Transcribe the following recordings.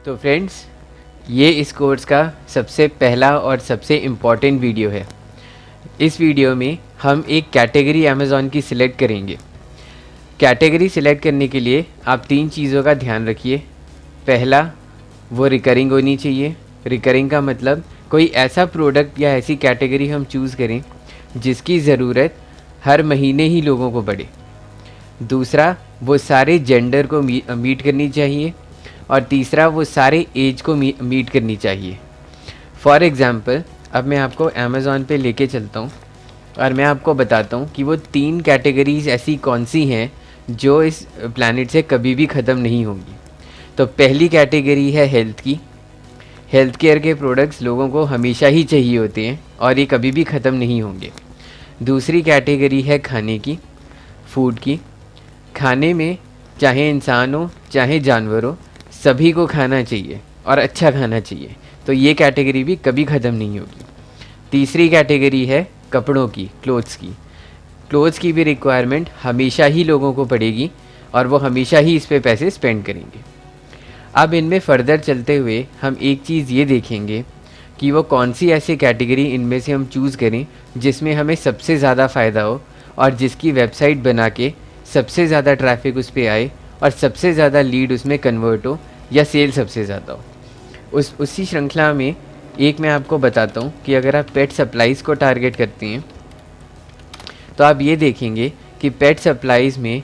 तो फ्रेंड्स, ये इस कोर्स का सबसे पहला और सबसे इम्पॉर्टेंट वीडियो है। इस वीडियो में हम एक कैटेगरी अमेज़ॉन की सिलेक्ट करेंगे। कैटेगरी सिलेक्ट करने के लिए आप 3 चीज़ों का ध्यान रखिए। पहला, वो रिकरिंग होनी चाहिए। रिकरिंग का मतलब कोई ऐसा प्रोडक्ट या ऐसी कैटेगरी हम चूज़ करें जिसकी ज़रूरत हर महीने ही लोगों को पड़े। दूसरा, वो सारे जेंडर को मीट करनी चाहिए। और तीसरा, वो सारे एज को मीट करनी चाहिए। फॉर एग्ज़ाम्पल, अब मैं आपको अमेज़ॉन पे लेके चलता हूँ और मैं आपको बताता हूँ कि वो 3 कैटेगरीज़ ऐसी कौन सी हैं जो इस प्लैनेट से कभी भी ख़त्म नहीं होंगी। तो पहली कैटेगरी है हेल्थ की। हेल्थ केयर के प्रोडक्ट्स लोगों को हमेशा ही चाहिए होते हैं और ये कभी भी ख़त्म नहीं होंगे। दूसरी कैटेगरी है खाने की, फूड की। खाने में चाहे इंसान हो चाहे जानवर हो, सभी को खाना चाहिए और अच्छा खाना चाहिए, तो ये कैटेगरी भी कभी ख़त्म नहीं होगी। तीसरी कैटेगरी है कपड़ों की, क्लोथ्स की। क्लोथ्स की भी रिक्वायरमेंट हमेशा ही लोगों को पड़ेगी और वो हमेशा ही इस पे पैसे स्पेंड करेंगे। अब इनमें फ़र्दर चलते हुए हम एक चीज़ ये देखेंगे कि वो कौन सी ऐसी कैटेगरी इनमें से हम चूज़ करें जिसमें हमें सबसे ज़्यादा फ़ायदा हो और जिसकी वेबसाइट बना के सबसे ज़्यादा ट्रैफिक उस पर आए और सबसे ज़्यादा लीड उसमें कन्वर्ट हो या सेल सबसे ज़्यादा हो। उसी श्रृंखला में एक मैं आपको बताता हूँ कि अगर आप पेट सप्लाइज़ को टारगेट करते हैं तो आप ये देखेंगे कि पेट सप्लाइज़ में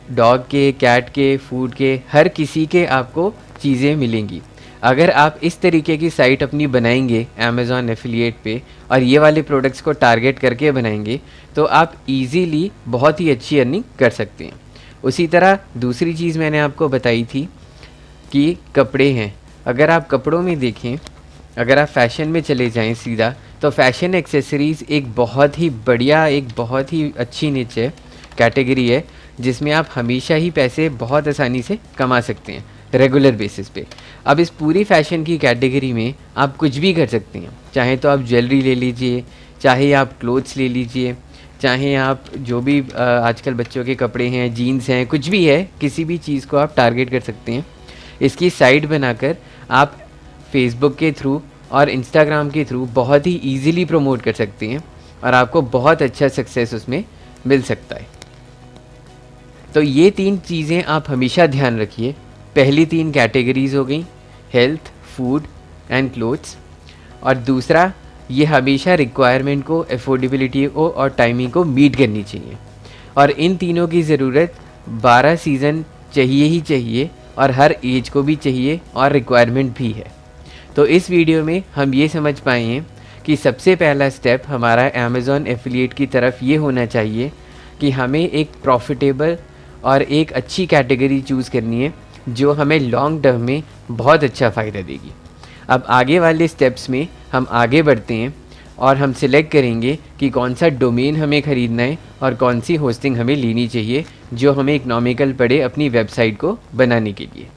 डॉग के, कैट के, फूड के, हर किसी के आपको चीज़ें मिलेंगी। अगर आप इस तरीके की साइट अपनी बनाएंगे अमेज़ॉन एफिलिएट पे और ये वाले प्रोडक्ट्स को टारगेट करके बनाएंगे तो आप इजीली बहुत ही अच्छी अर्निंग कर सकते हैं। उसी तरह दूसरी चीज़ मैंने आपको बताई थी कि कपड़े हैं। अगर आप कपड़ों में देखें, अगर आप फैशन में चले जाएं सीधा, तो फैशन एक्सेसरीज़ एक बहुत ही बढ़िया, एक बहुत ही अच्छी निच है, कैटेगरी है जिसमें आप हमेशा ही पैसे बहुत आसानी से कमा सकते हैं रेगुलर बेसिस पे। अब इस पूरी फैशन की कैटेगरी में आप कुछ भी कर सकते हैं। चाहे तो आप ज्वेलरी ले लीजिए, चाहे आप क्लोथ्स ले लीजिए, चाहे आप जो भी आजकल बच्चों के कपड़े हैं, जीन्स हैं, कुछ भी है, किसी भी चीज़ को आप टारगेट कर सकते हैं। इसकी साइट बनाकर आप फेसबुक के थ्रू और इंस्टाग्राम के थ्रू बहुत ही ईज़िली प्रमोट कर सकते हैं और आपको बहुत अच्छा सक्सेस उसमें मिल सकता है। तो ये 3 चीज़ें आप हमेशा ध्यान रखिए। पहली 3 कैटेगरीज़ हो गई, हेल्थ, फूड एंड क्लोथ्स। और दूसरा, ये हमेशा रिक्वायरमेंट को, अफोर्डेबिलिटी को और टाइमिंग को मीट करनी चाहिए। और इन तीनों की ज़रूरत 12 सीज़न चाहिए ही चाहिए और हर एज को भी चाहिए और रिक्वायरमेंट भी है। तो इस वीडियो में हम ये समझ पाए हैं कि सबसे पहला स्टेप हमारा अमेज़ॉन एफिलिएट की तरफ ये होना चाहिए कि हमें एक प्रॉफिटेबल और एक अच्छी कैटेगरी चूज़ करनी है जो हमें लॉन्ग टर्म में बहुत अच्छा फ़ायदा देगी। अब आगे वाले स्टेप्स में हम आगे बढ़ते हैं और हम सिलेक्ट करेंगे कि कौन सा डोमेन हमें ख़रीदना है और कौन सी होस्टिंग हमें लेनी चाहिए जो हमें इकोनॉमिकल पड़े अपनी वेबसाइट को बनाने के लिए।